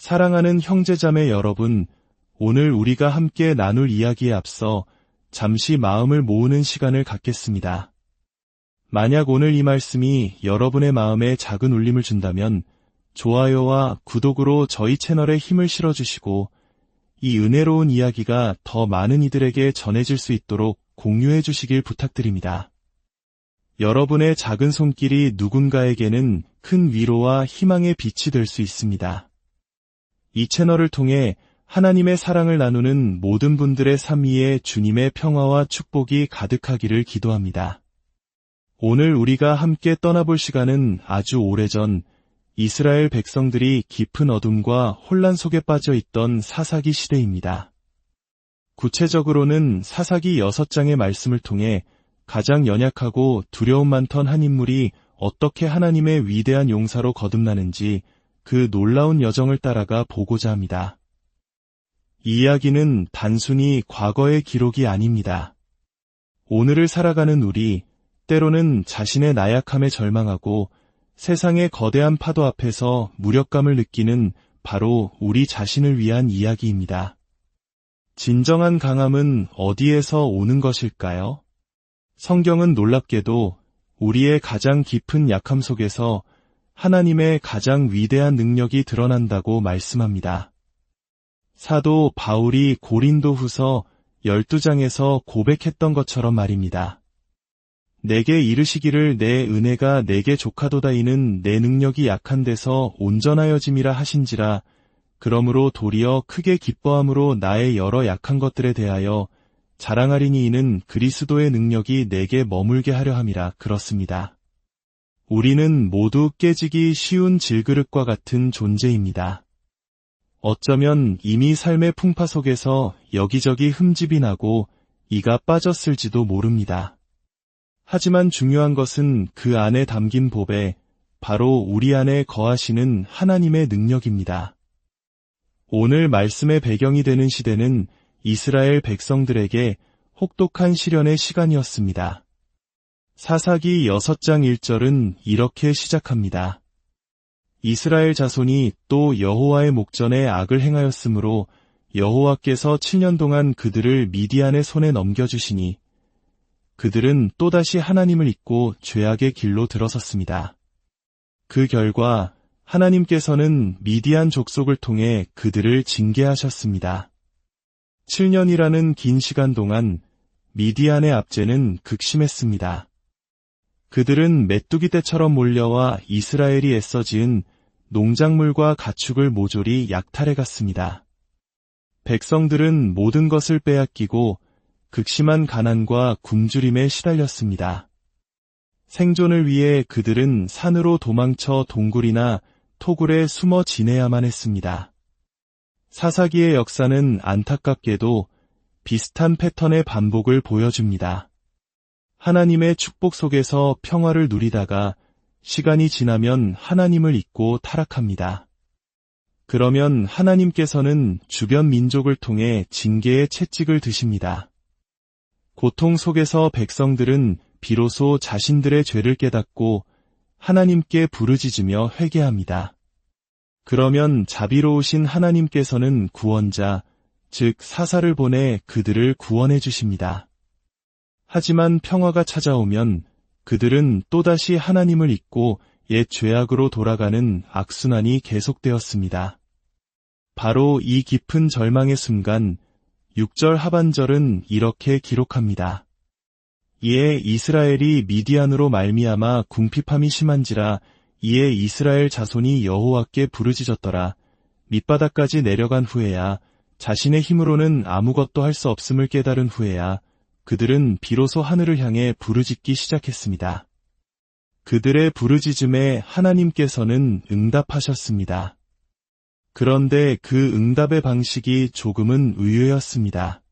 사랑하는 형제자매 여러분, 오늘 우리가 함께 나눌 이야기에 앞서 잠시 마음을 모으는 시간을 갖겠습니다. 만약 오늘 이 말씀이 여러분의 마음에 작은 울림을 준다면 좋아요와 구독으로 저희 채널에 힘을 실어주시고 이 은혜로운 이야기가 더 많은 이들에게 전해질 수 있도록 공유해 주시길 부탁드립니다. 여러분의 작은 손길이 누군가에게는 큰 위로와 희망의 빛이 될 수 있습니다. 이 채널을 통해 하나님의 사랑을 나누는 모든 분들의 삶 위에 주님의 평화와 축복이 가득하기를 기도합니다. 오늘 우리가 함께 떠나볼 시간은 아주 오래전 이스라엘 백성들이 깊은 어둠과 혼란 속에 빠져 있던 사사기 시대입니다. 구체적으로는 사사기 6장의 말씀을 통해 가장 연약하고 두려움 많던 한 인물이 어떻게 하나님의 위대한 용사로 거듭나는지 그 놀라운 여정을 따라가 보고자 합니다. 이 이야기는 단순히 과거의 기록이 아닙니다. 오늘을 살아가는 우리, 때로는 자신의 나약함에 절망하고 세상의 거대한 파도 앞에서 무력감을 느끼는 바로 우리 자신을 위한 이야기입니다. 진정한 강함은 어디에서 오는 것일까요? 성경은 놀랍게도 우리의 가장 깊은 약함 속에서 하나님의 가장 위대한 능력이 드러난다고 말씀합니다. 사도 바울이 고린도후서 12장에서 고백했던 것처럼 말입니다. 내게 이르시기를 내 은혜가 내게 족하도다 이는 내 능력이 약한 데서 온전하여짐이라 하신지라. 그러므로 도리어 크게 기뻐함으로 나의 여러 약한 것들에 대하여 자랑하리니 이는 그리스도의 능력이 내게 머물게 하려 함이라. 그렇습니다. 우리는 모두 깨지기 쉬운 질그릇과 같은 존재입니다. 어쩌면 이미 삶의 풍파 속에서 여기저기 흠집이 나고 이가 빠졌을지도 모릅니다. 하지만 중요한 것은 그 안에 담긴 보배, 바로 우리 안에 거하시는 하나님의 능력입니다. 오늘 말씀의 배경이 되는 시대는 이스라엘 백성들에게 혹독한 시련의 시간이었습니다. 사사기 6장 1절은 이렇게 시작합니다. 이스라엘 자손이 또 여호와의 목전에 악을 행하였으므로 여호와께서 7년 동안 그들을 미디안의 손에 넘겨주시니 그들은 또다시 하나님을 잊고 죄악의 길로 들어섰습니다. 그 결과 하나님께서는 미디안 족속을 통해 그들을 징계하셨습니다. 7년이라는 긴 시간 동안 미디안의 압제는 극심했습니다. 그들은 메뚜기 떼처럼 몰려와 이스라엘이 애써 지은 농작물과 가축을 모조리 약탈해갔습니다. 백성들은 모든 것을 빼앗기고 극심한 가난과 굶주림에 시달렸습니다. 생존을 위해 그들은 산으로 도망쳐 동굴이나 토굴에 숨어 지내야만 했습니다. 사사기의 역사는 안타깝게도 비슷한 패턴의 반복을 보여줍니다. 하나님의 축복 속에서 평화를 누리다가 시간이 지나면 하나님을 잊고 타락합니다. 그러면 하나님께서는 주변 민족을 통해 징계의 채찍을 드십니다. 고통 속에서 백성들은 비로소 자신들의 죄를 깨닫고 하나님께 부르짖으며 회개합니다. 그러면 자비로우신 하나님께서는 구원자, 즉 사사를 보내 그들을 구원해 주십니다. 하지만 평화가 찾아오면 그들은 또다시 하나님을 잊고 옛 죄악으로 돌아가는 악순환이 계속되었습니다. 바로 이 깊은 절망의 순간 6절 하반절은 이렇게 기록합니다. 이에 이스라엘이 미디안으로 말미암아 궁핍함이 심한지라 이에 이스라엘 자손이 여호와께 부르짖었더라. 밑바닥까지 내려간 후에야 자신의 힘으로는 아무것도 할 수 없음을 깨달은 후에야 그들은 비로소 하늘을 향해 부르짖기 시작했습니다. 그들의 부르짖음에 하나님께서는 응답하셨습니다. 그런데 그 응답의 방식이 조금은 의외였습니다.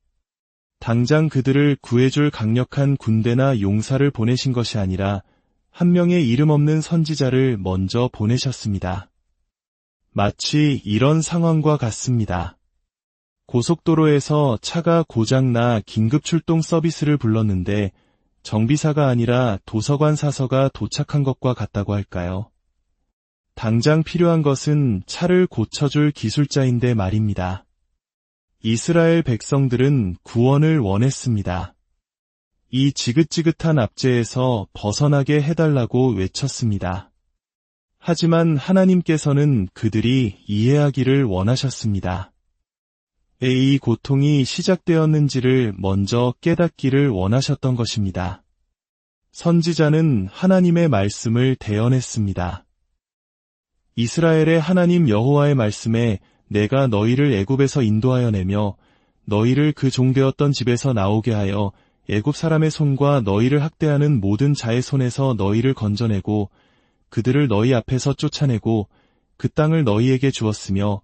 당장 그들을 구해줄 강력한 군대나 용사를 보내신 것이 아니라 한 명의 이름 없는 선지자를 먼저 보내셨습니다. 마치 이런 상황과 같습니다. 고속도로에서 차가 고장나 긴급 출동 서비스를 불렀는데 정비사가 아니라 도서관 사서가 도착한 것과 같다고 할까요? 당장 필요한 것은 차를 고쳐줄 기술자인데 말입니다. 이스라엘 백성들은 구원을 원했습니다. 이 지긋지긋한 압제에서 벗어나게 해달라고 외쳤습니다. 하지만 하나님께서는 그들이 이해하기를 원하셨습니다. 이 고통이 시작되었는지를 먼저 깨닫기를 원하셨던 것입니다. 선지자는 하나님의 말씀을 대언했습니다. 이스라엘의 하나님 여호와의 말씀에 내가 너희를 애굽에서 인도하여 내며 너희를 그 종되었던 집에서 나오게 하여 애굽 사람의 손과 너희를 학대하는 모든 자의 손에서 너희를 건져내고 그들을 너희 앞에서 쫓아내고 그 땅을 너희에게 주었으며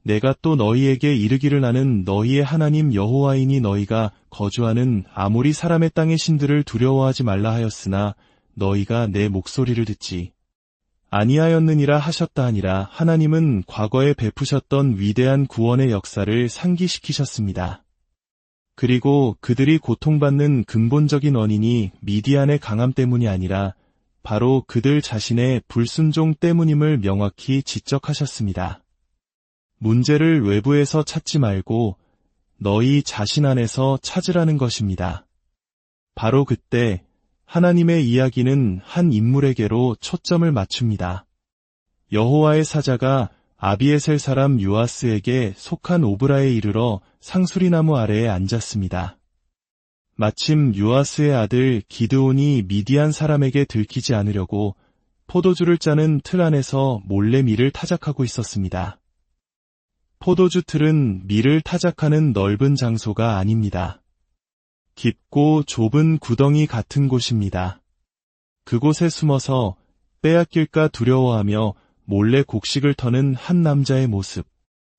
내가 또 너희에게 이르기를 나는 너희의 하나님 여호와이니 너희가 거주하는 아모리 사람의 땅의 신들을 두려워하지 말라 하였으나 너희가 내 목소리를 듣지 아니하였느니라 하셨다 하니라. 하나님은 과거에 베푸셨던 위대한 구원의 역사를 상기시키셨습니다. 그리고 그들이 고통받는 근본적인 원인이 미디안의 강함 때문이 아니라 바로 그들 자신의 불순종 때문임을 명확히 지적하셨습니다. 문제를 외부에서 찾지 말고 너희 자신 안에서 찾으라는 것입니다. 바로 그때 하나님의 이야기는 한 인물에게로 초점을 맞춥니다. 여호와의 사자가 아비에셀 사람 요아스에게 속한 오브라에 이르러 상수리나무 아래에 앉았습니다. 마침 요아스의 아들 기드온이 미디안 사람에게 들키지 않으려고 포도주를 짜는 틀 안에서 몰래 밀을 타작하고 있었습니다. 포도주 틀은 밀을 타작하는 넓은 장소가 아닙니다. 깊고 좁은 구덩이 같은 곳입니다. 그곳에 숨어서 빼앗길까 두려워하며 몰래 곡식을 터는 한 남자의 모습.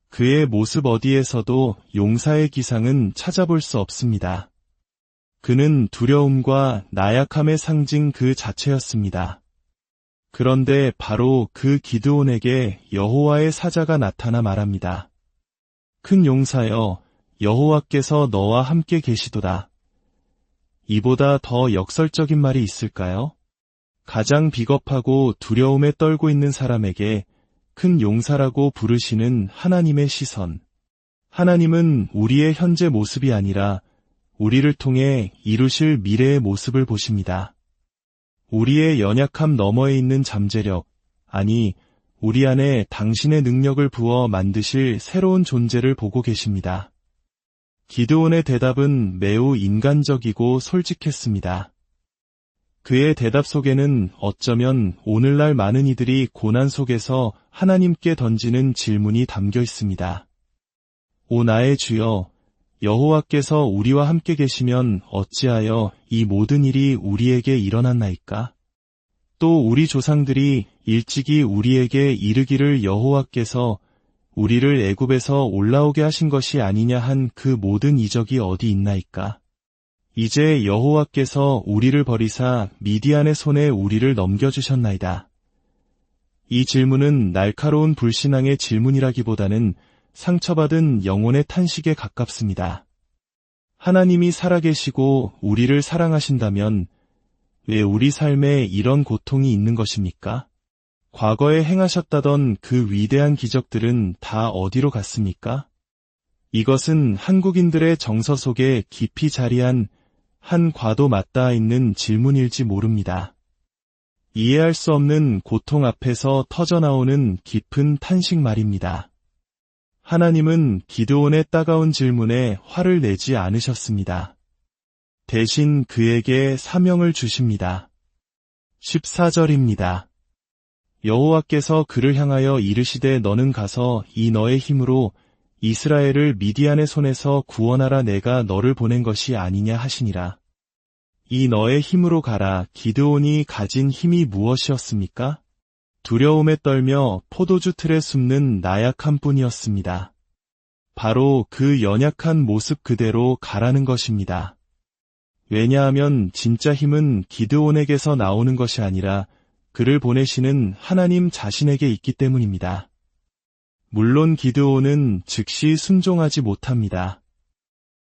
그의 모습 어디에서도 용사의 기상은 찾아볼 수 없습니다. 그는 두려움과 나약함의 상징 그 자체였습니다. 그런데 바로 그 기드온에게 여호와의 사자가 나타나 말합니다. 큰 용사여, 여호와께서 너와 함께 계시도다. 이보다 더 역설적인 말이 있을까요? 가장 비겁하고 두려움에 떨고 있는 사람에게 큰 용사라고 부르시는 하나님의 시선. 하나님은 우리의 현재 모습이 아니라 우리를 통해 이루실 미래의 모습을 보십니다. 우리의 연약함 너머에 있는 잠재력, 아니 우리 안에 당신의 능력을 부어 만드실 새로운 존재를 보고 계십니다. 기드온의 대답은 매우 인간적이고 솔직했습니다. 그의 대답 속에는 어쩌면 오늘날 많은 이들이 고난 속에서 하나님께 던지는 질문이 담겨 있습니다. 오 나의 주여, 여호와께서 우리와 함께 계시면 어찌하여 이 모든 일이 우리에게 일어났나이까? 또 우리 조상들이 일찍이 우리에게 이르기를 여호와께서 우리를 애굽에서 올라오게 하신 것이 아니냐 한 그 모든 이적이 어디 있나이까? 이제 여호와께서 우리를 버리사 미디안의 손에 우리를 넘겨주셨나이다. 이 질문은 날카로운 불신앙의 질문이라기보다는 상처받은 영혼의 탄식에 가깝습니다. 하나님이 살아계시고 우리를 사랑하신다면 왜 우리 삶에 이런 고통이 있는 것입니까? 과거에 행하셨다던 그 위대한 기적들은 다 어디로 갔습니까? 이것은 한국인들의 정서 속에 깊이 자리한 한 과도 맞닿아 있는 질문일지 모릅니다. 이해할 수 없는 고통 앞에서 터져나오는 깊은 탄식 말입니다. 하나님은 기드온의 따가운 질문에 화를 내지 않으셨습니다. 대신 그에게 사명을 주십니다. 14절입니다. 여호와께서 그를 향하여 이르시되 너는 가서 이 너의 힘으로 이스라엘을 미디안의 손에서 구원하라 내가 너를 보낸 것이 아니냐 하시니라. 이 너의 힘으로 가라. 기드온이 가진 힘이 무엇이었습니까? 두려움에 떨며 포도주 틀에 숨는 나약함 뿐이었습니다. 바로 그 연약한 모습 그대로 가라는 것입니다. 왜냐하면 진짜 힘은 기드온에게서 나오는 것이 아니라 그를 보내시는 하나님 자신에게 있기 때문입니다. 물론 기드온은 즉시 순종하지 못합니다.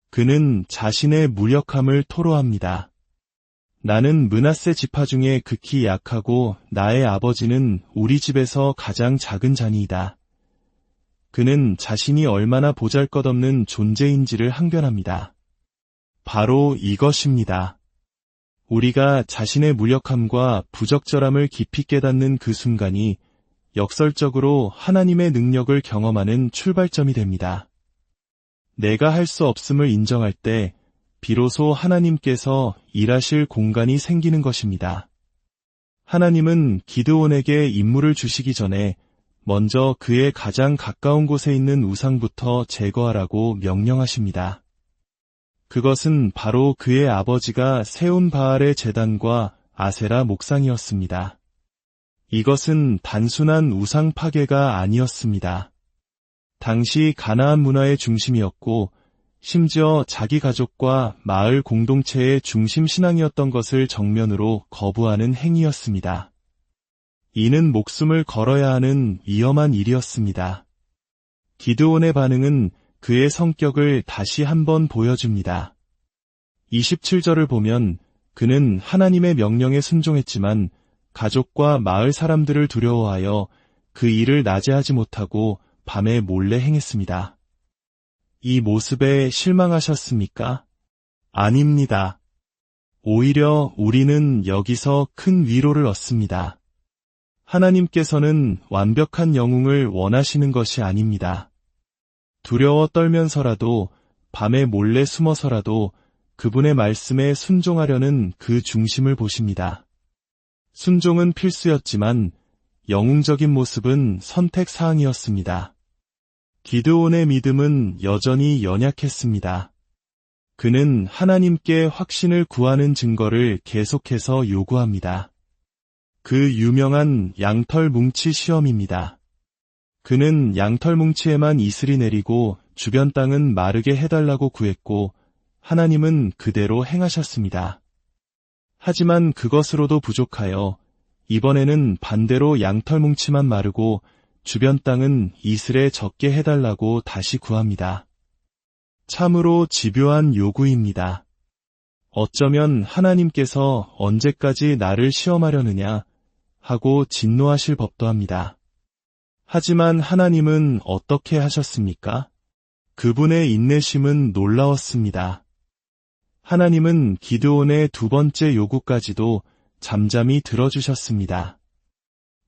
그는 자신의 무력함을 토로합니다. 나는 므낫세 지파 중에 극히 약하고 나의 아버지는 우리 집에서 가장 작은 자니이다. 그는 자신이 얼마나 보잘것없는 존재인지를 항변합니다. 바로 이것입니다. 우리가 자신의 무력함과 부적절함을 깊이 깨닫는 그 순간이 역설적으로 하나님의 능력을 경험하는 출발점이 됩니다. 내가 할 수 없음을 인정할 때 비로소 하나님께서 일하실 공간이 생기는 것입니다. 하나님은 기드온에게 임무를 주시기 전에 먼저 그의 가장 가까운 곳에 있는 우상부터 제거하라고 명령하십니다. 그것은 바로 그의 아버지가 세운 바알의 제단과 아세라 목상이었습니다. 이것은 단순한 우상 파괴가 아니었습니다. 당시 가나안 문화의 중심이었고 심지어 자기 가족과 마을 공동체의 중심 신앙이었던 것을 정면으로 거부하는 행위였습니다. 이는 목숨을 걸어야 하는 위험한 일이었습니다. 기드온의 반응은 그의 성격을 다시 한번 보여줍니다. 27절을 보면 그는 하나님의 명령에 순종했지만 가족과 마을 사람들을 두려워하여 그 일을 낮에 하지 못하고 밤에 몰래 행했습니다. 이 모습에 실망하셨습니까? 아닙니다. 오히려 우리는 여기서 큰 위로를 얻습니다. 하나님께서는 완벽한 영웅을 원하시는 것이 아닙니다. 두려워 떨면서라도 밤에 몰래 숨어서라도 그분의 말씀에 순종하려는 그 중심을 보십니다. 순종은 필수였지만 영웅적인 모습은 선택사항이었습니다. 기드온의 믿음은 여전히 연약했습니다. 그는 하나님께 확신을 구하는 증거를 계속해서 요구합니다. 그 유명한 양털 뭉치 시험입니다. 그는 양털 뭉치에만 이슬이 내리고 주변 땅은 마르게 해달라고 구했고 하나님은 그대로 행하셨습니다. 하지만 그것으로도 부족하여 이번에는 반대로 양털 뭉치만 마르고 주변 땅은 이슬에 적게 해달라고 다시 구합니다. 참으로 집요한 요구입니다. 어쩌면 하나님께서 언제까지 나를 시험하려느냐 하고 진노하실 법도 합니다. 하지만 하나님은 어떻게 하셨습니까? 그분의 인내심은 놀라웠습니다. 하나님은 기드온의 두 번째 요구까지도 잠잠히 들어주셨습니다.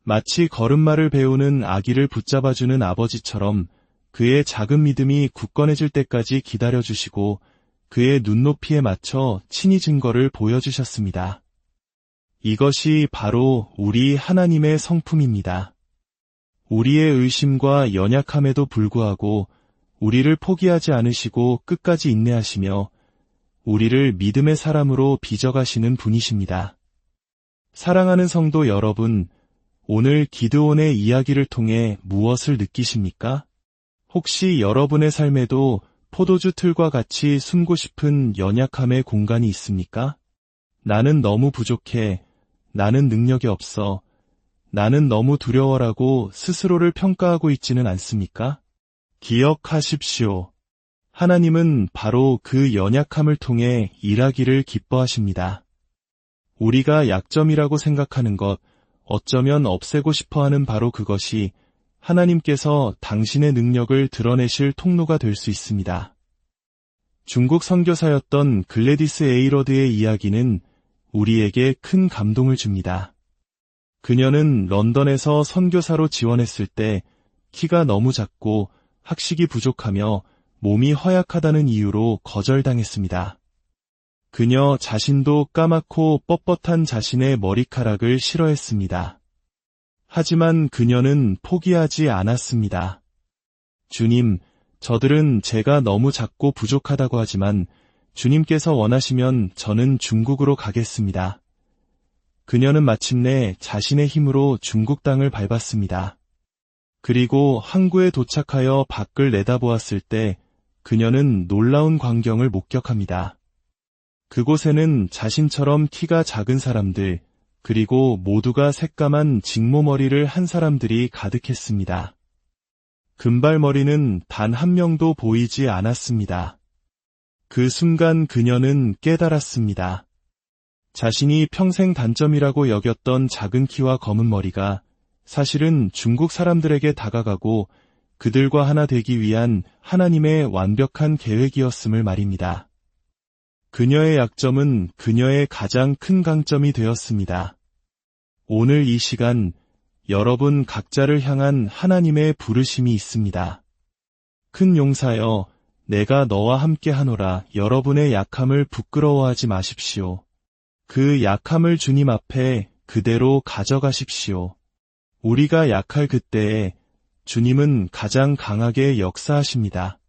마치 걸음마를 배우는 아기를 붙잡아주는 아버지처럼 그의 작은 믿음이 굳건해질 때까지 기다려주시고 그의 눈높이에 맞춰 친히 증거를 보여주셨습니다. 이것이 바로 우리 하나님의 성품입니다. 우리의 의심과 연약함에도 불구하고 우리를 포기하지 않으시고 끝까지 인내하시며 우리를 믿음의 사람으로 빚어가시는 분이십니다. 사랑하는 성도 여러분, 오늘 기드온의 이야기를 통해 무엇을 느끼십니까? 혹시 여러분의 삶에도 포도주 틀과 같이 숨고 싶은 연약함의 공간이 있습니까? 나는 너무 부족해. 나는 능력이 없어. 나는 너무 두려워라고 스스로를 평가하고 있지는 않습니까? 기억하십시오. 하나님은 바로 그 연약함을 통해 일하기를 기뻐하십니다. 우리가 약점이라고 생각하는 것, 어쩌면 없애고 싶어하는 바로 그것이 하나님께서 당신의 능력을 드러내실 통로가 될 수 있습니다. 중국 선교사였던 글래디스 에이러드의 이야기는 우리에게 큰 감동을 줍니다. 그녀는 런던에서 선교사로 지원했을 때 키가 너무 작고 학식이 부족하며 몸이 허약하다는 이유로 거절당했습니다. 그녀 자신도 까맣고 뻣뻣한 자신의 머리카락을 싫어했습니다. 하지만 그녀는 포기하지 않았습니다. 주님, 저들은 제가 너무 작고 부족하다고 하지만 주님께서 원하시면 저는 중국으로 가겠습니다. 그녀는 마침내 자신의 힘으로 중국 땅을 밟았습니다. 그리고 항구에 도착하여 밖을 내다보았을 때 그녀는 놀라운 광경을 목격합니다. 그곳에는 자신처럼 키가 작은 사람들, 그리고 모두가 새까만 직모머리를 한 사람들이 가득했습니다. 금발머리는 단 한 명도 보이지 않았습니다. 그 순간 그녀는 깨달았습니다. 자신이 평생 단점이라고 여겼던 작은 키와 검은 머리가 사실은 중국 사람들에게 다가가고 그들과 하나 되기 위한 하나님의 완벽한 계획이었음을 말입니다. 그녀의 약점은 그녀의 가장 큰 강점이 되었습니다. 오늘 이 시간, 여러분 각자를 향한 하나님의 부르심이 있습니다. 큰 용사여, 내가 너와 함께 하노라. 여러분의 약함을 부끄러워하지 마십시오. 그 약함을 주님 앞에 그대로 가져가십시오. 우리가 약할 그때에 주님은 가장 강하게 역사하십니다.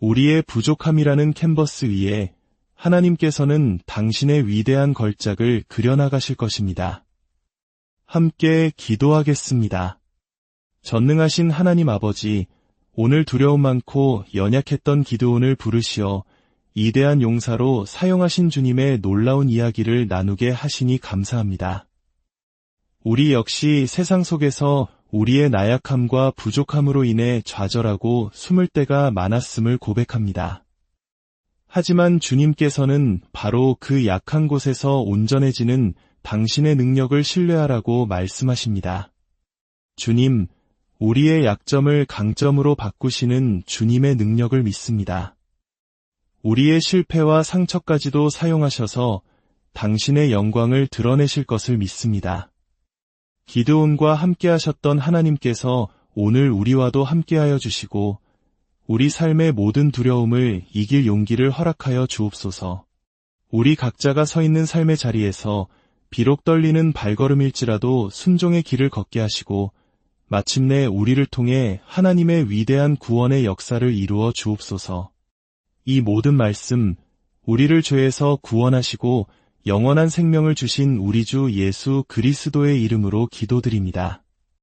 우리의 부족함이라는 캔버스 위에 하나님께서는 당신의 위대한 걸작을 그려나가실 것입니다. 함께 기도하겠습니다. 전능하신 하나님 아버지, 오늘 두려움 많고 연약했던 기드온을 부르시어 이대한 용사로 사용하신 주님의 놀라운 이야기를 나누게 하시니 감사합니다. 우리 역시 세상 속에서 우리의 나약함과 부족함으로 인해 좌절하고 숨을 때가 많았음을 고백합니다. 하지만 주님께서는 바로 그 약한 곳에서 온전해지는 당신의 능력을 신뢰하라고 말씀하십니다. 주님, 우리의 약점을 강점으로 바꾸시는 주님의 능력을 믿습니다. 우리의 실패와 상처까지도 사용하셔서 당신의 영광을 드러내실 것을 믿습니다. 기드온과 함께하셨던 하나님께서 오늘 우리와도 함께하여 주시고 우리 삶의 모든 두려움을 이길 용기를 허락하여 주옵소서. 우리 각자가 서 있는 삶의 자리에서 비록 떨리는 발걸음일지라도 순종의 길을 걷게 하시고 마침내 우리를 통해 하나님의 위대한 구원의 역사를 이루어 주옵소서. 이 모든 말씀, 우리를 죄에서 구원하시고 영원한 생명을 주신 우리 주 예수 그리스도의 이름으로 기도드립니다.